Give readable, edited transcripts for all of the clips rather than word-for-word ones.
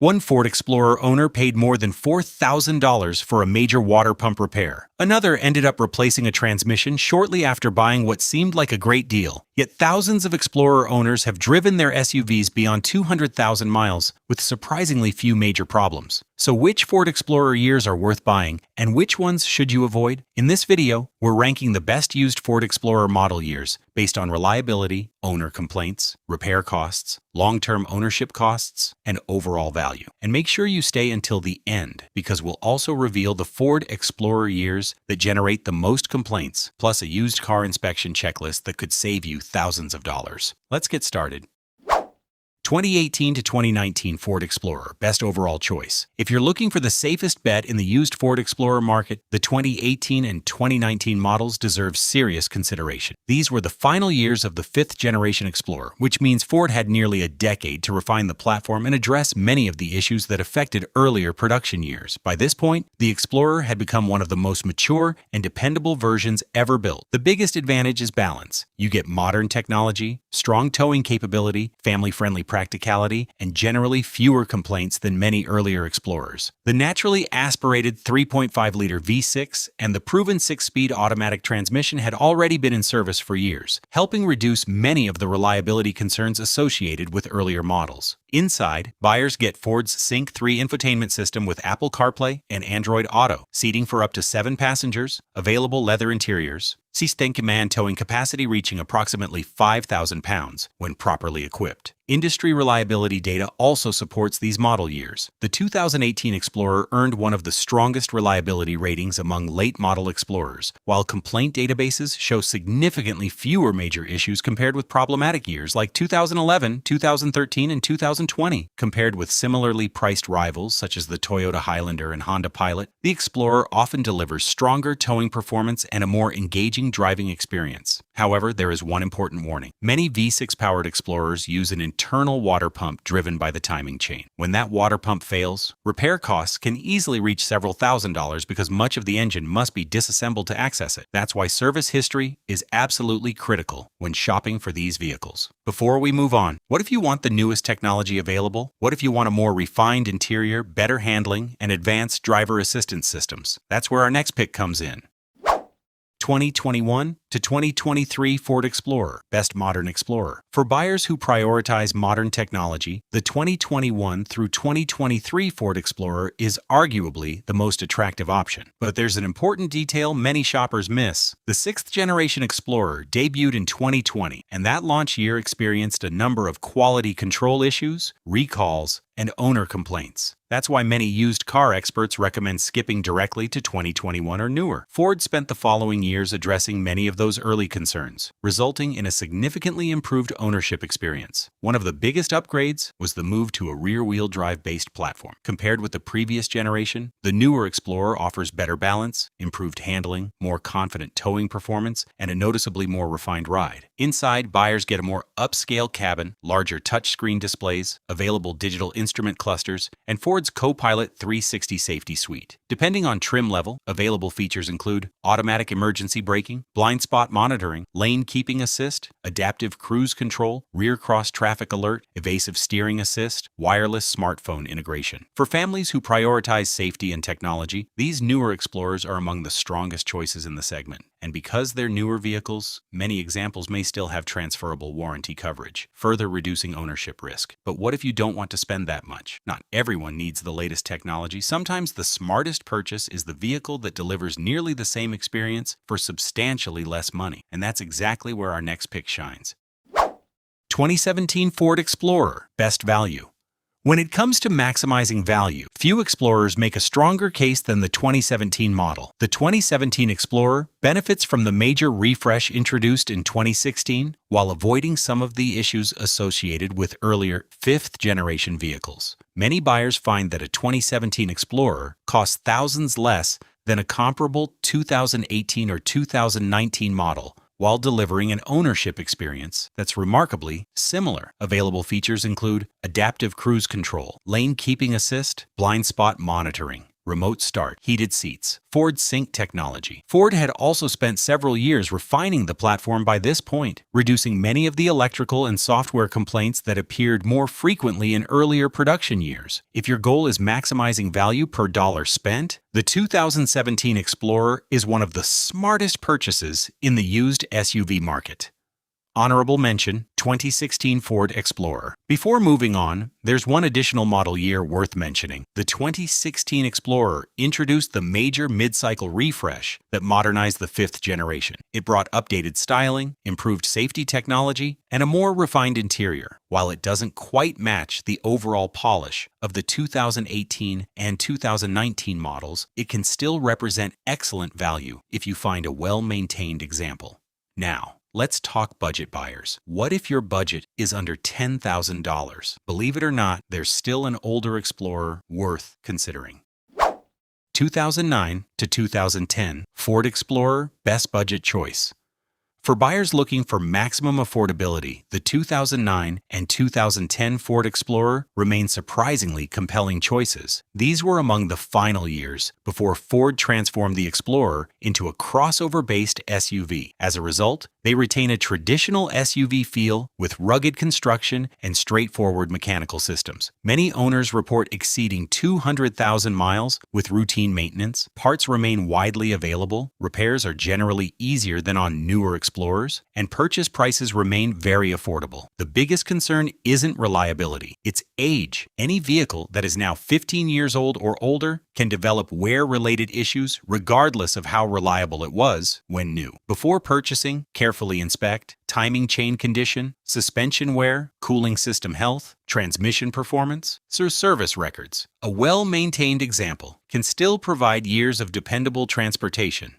One Ford Explorer owner paid more than $4,000 for a major water pump repair. Another ended up replacing a transmission shortly after buying what seemed like a great deal. Yet thousands of Explorer owners have driven their SUVs beyond 200,000 miles with surprisingly few major problems. So which Ford Explorer years are worth buying, and which ones should you avoid? In this video, we're ranking the best used Ford Explorer model years based on reliability, owner complaints, repair costs, long-term ownership costs, and overall value. And make sure you stay until the end, because we'll also reveal the Ford Explorer years that generate the most complaints, plus a used car inspection checklist that could save you thousands of dollars. Let's get started. 2018 to 2019 Ford Explorer, best overall choice. If you're looking for the safest bet in the used Ford Explorer market, the 2018 and 2019 models deserve serious consideration. These were the final years of the fifth-generation Explorer, which means Ford had nearly a decade to refine the platform and address many of the issues that affected earlier production years. By this point, the Explorer had become one of the most mature and dependable versions ever built. The biggest advantage is balance. You get modern technology, strong towing capability, family-friendly practicality, and generally fewer complaints than many earlier Explorers. The naturally aspirated 3.5-liter V6 and the proven 6-speed automatic transmission had already been in service for years, helping reduce many of the reliability concerns associated with earlier models. Inside, buyers get Ford's Sync 3 infotainment system with Apple CarPlay and Android Auto, seating for up to 7 passengers, available leather interiors, System Command towing capacity reaching approximately 5,000 pounds when properly equipped. Industry reliability data also supports these model years. The 2018 Explorer earned one of the strongest reliability ratings among late-model Explorers, while complaint databases show significantly fewer major issues compared with problematic years like 2011, 2013, and 2020. Compared with similarly priced rivals such as the Toyota Highlander and Honda Pilot, the Explorer often delivers stronger towing performance and a more engaging driving experience. However, there is one important warning. Many V6-powered Explorers use an internal water pump driven by the timing chain. When that water pump fails, repair costs can easily reach several $1,000s because much of the engine must be disassembled to access it. That's why service history is absolutely critical when shopping for these vehicles. Before we move on, what if you want the newest technology available? What if you want a more refined interior, better handling, and advanced driver assistance systems? That's where our next pick comes in. 2021 to 2023 Ford Explorer, best modern Explorer. For buyers who prioritize modern technology, the 2021 through 2023 Ford Explorer is arguably the most attractive option. But there's an important detail many shoppers miss. The sixth-generation Explorer debuted in 2020, and that launch year experienced a number of quality control issues, recalls, and owner complaints. That's why many used car experts recommend skipping directly to 2021 or newer. Ford spent the following years addressing many of those early concerns, resulting in a significantly improved ownership experience. One of the biggest upgrades was the move to a rear-wheel drive-based platform. Compared with the previous generation, the newer Explorer offers better balance, improved handling, more confident towing performance, and a noticeably more refined ride. Inside, buyers get a more upscale cabin, larger touchscreen displays, available digital instrument clusters, and Ford's Co-Pilot 360 safety suite. Depending on trim level, available features include automatic emergency braking, blind spot monitoring, lane keeping assist, adaptive cruise control, rear cross traffic alert, evasive steering assist, wireless smartphone integration. For families who prioritize safety and technology, these newer Explorers are among the strongest choices in the segment. And because they're newer vehicles, many examples may still have transferable warranty coverage, further reducing ownership risk. But what if you don't want to spend that much? Not everyone needs the latest technology. Sometimes the smartest purchase is the vehicle that delivers nearly the same experience for substantially less money. And that's exactly where our next pick shines. 2017 Ford Explorer, best value. When it comes to maximizing value, few Explorers make a stronger case than the 2017 model. The 2017 Explorer benefits from the major refresh introduced in 2016 while avoiding some of the issues associated with earlier fifth-generation vehicles. Many buyers find that a 2017 Explorer costs thousands less than a comparable 2018 or 2019 model, while delivering an ownership experience that's remarkably similar. Available features include adaptive cruise control, lane keeping assist, blind spot monitoring, remote start, heated seats, Ford Sync technology. Ford had also spent several years refining the platform by this point, reducing many of the electrical and software complaints that appeared more frequently in earlier production years. If your goal is maximizing value per dollar spent, the 2017 Explorer is one of the smartest purchases in the used SUV market. Honorable mention, 2016 Ford Explorer. Before moving on, there's one additional model year worth mentioning. The 2016 Explorer introduced the major mid-cycle refresh that modernized the fifth generation. It brought updated styling, improved safety technology, and a more refined interior. While it doesn't quite match the overall polish of the 2018 and 2019 models, it can still represent excellent value if you find a well-maintained example. Now, let's talk budget buyers. What if your budget is under $10,000? Believe it or not, there's still an older Explorer worth considering. 2009 to 2010 Ford Explorer Best Budget Choice. For buyers looking for maximum affordability, the 2009 and 2010 Ford Explorer remain surprisingly compelling choices. These were among the final years before Ford transformed the Explorer into a crossover-based SUV. As a result, they retain a traditional SUV feel with rugged construction and straightforward mechanical systems. Many owners report exceeding 200,000 miles with routine maintenance. Parts remain widely available, repairs are generally easier than on newer Explorers, and purchase prices remain very affordable. The biggest concern isn't reliability, it's age. Any vehicle that is now 15 years old or older can develop wear-related issues regardless of how reliable it was when new. Before purchasing, carefully inspect timing chain condition, suspension wear, cooling system health, transmission performance, or service records. A well-maintained example can still provide years of dependable transportation.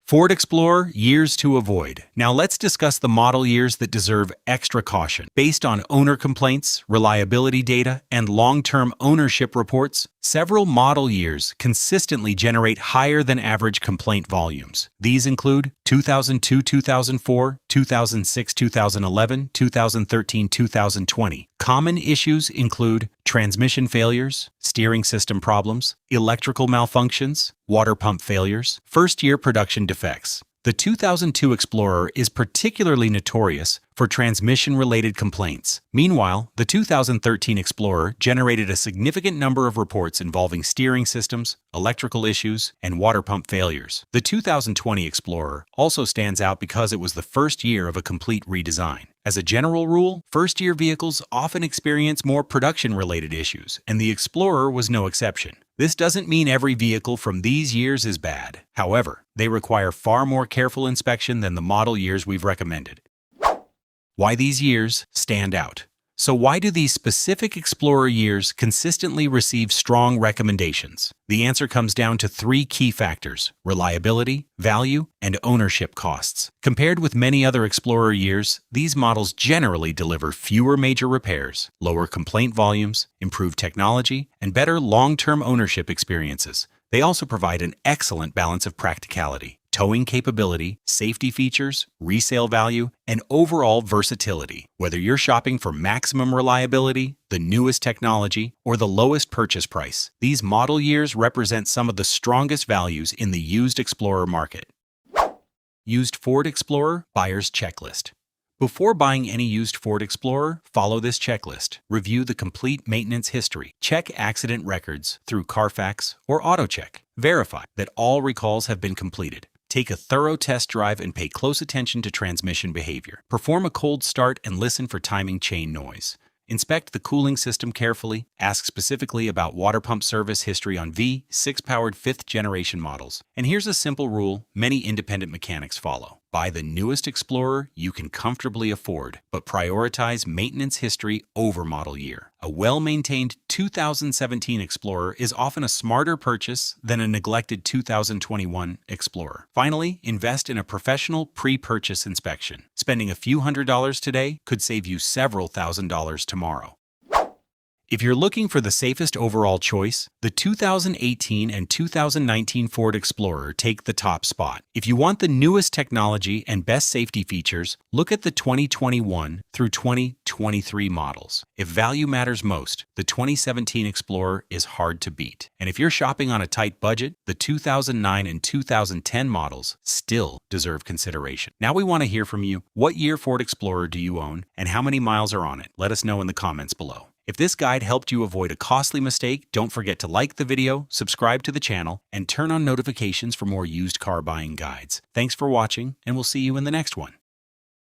Ford Explorer years to avoid. Now let's discuss the model years that deserve extra caution. Based on owner complaints, reliability data, and long-term ownership reports, several model years consistently generate higher than average complaint volumes. These include 2002-2004, 2006-2011, 2013-2020. Common issues include transmission failures, steering system problems, electrical malfunctions, water pump failures, first-year production defects. The 2002 Explorer is particularly notorious for transmission-related complaints. Meanwhile, the 2013 Explorer generated a significant number of reports involving steering systems, electrical issues, and water pump failures. The 2020 Explorer also stands out because it was the first year of a complete redesign. As a general rule, first-year vehicles often experience more production-related issues, and the Explorer was no exception. This doesn't mean every vehicle from these years is bad. However, they require far more careful inspection than the model years we've recommended. Why these years stand out. So why do these specific Explorer years consistently receive strong recommendations? The answer comes down to three key factors: reliability, value, and ownership costs. Compared with many other Explorer years, these models generally deliver fewer major repairs, lower complaint volumes, improved technology, and better long-term ownership experiences. They also provide an excellent balance of practicality, towing capability, safety features, resale value, and overall versatility. Whether you're shopping for maximum reliability, the newest technology, or the lowest purchase price, these model years represent some of the strongest values in the used Explorer market. Used Ford Explorer Buyer's Checklist. Before buying any used Ford Explorer, follow this checklist. Review the complete maintenance history. Check accident records through Carfax or AutoCheck. Verify that all recalls have been completed. Take a thorough test drive and pay close attention to transmission behavior. Perform a cold start and listen for timing chain noise. Inspect the cooling system carefully. Ask specifically about water pump service history on V6-powered 5th-generation models. And here's a simple rule many independent mechanics follow. Buy the newest Explorer you can comfortably afford, but prioritize maintenance history over model year. A well-maintained 2017 Explorer is often a smarter purchase than a neglected 2021 Explorer. Finally, invest in a professional pre-purchase inspection. Spending a few $100s today could save you several $1,000s tomorrow. If you're looking for the safest overall choice, the 2018 and 2019 Ford Explorer take the top spot. If you want the newest technology and best safety features, look at the 2021 through 2023 models. If value matters most, the 2017 Explorer is hard to beat. And if you're shopping on a tight budget, the 2009 and 2010 models still deserve consideration. Now we want to hear from you. What year Ford Explorer do you own, and how many miles are on it? Let us know in the comments below. If this guide helped you avoid a costly mistake, don't forget to like the video, subscribe to the channel, and turn on notifications for more used car buying guides. Thanks for watching, and we'll see you in the next one.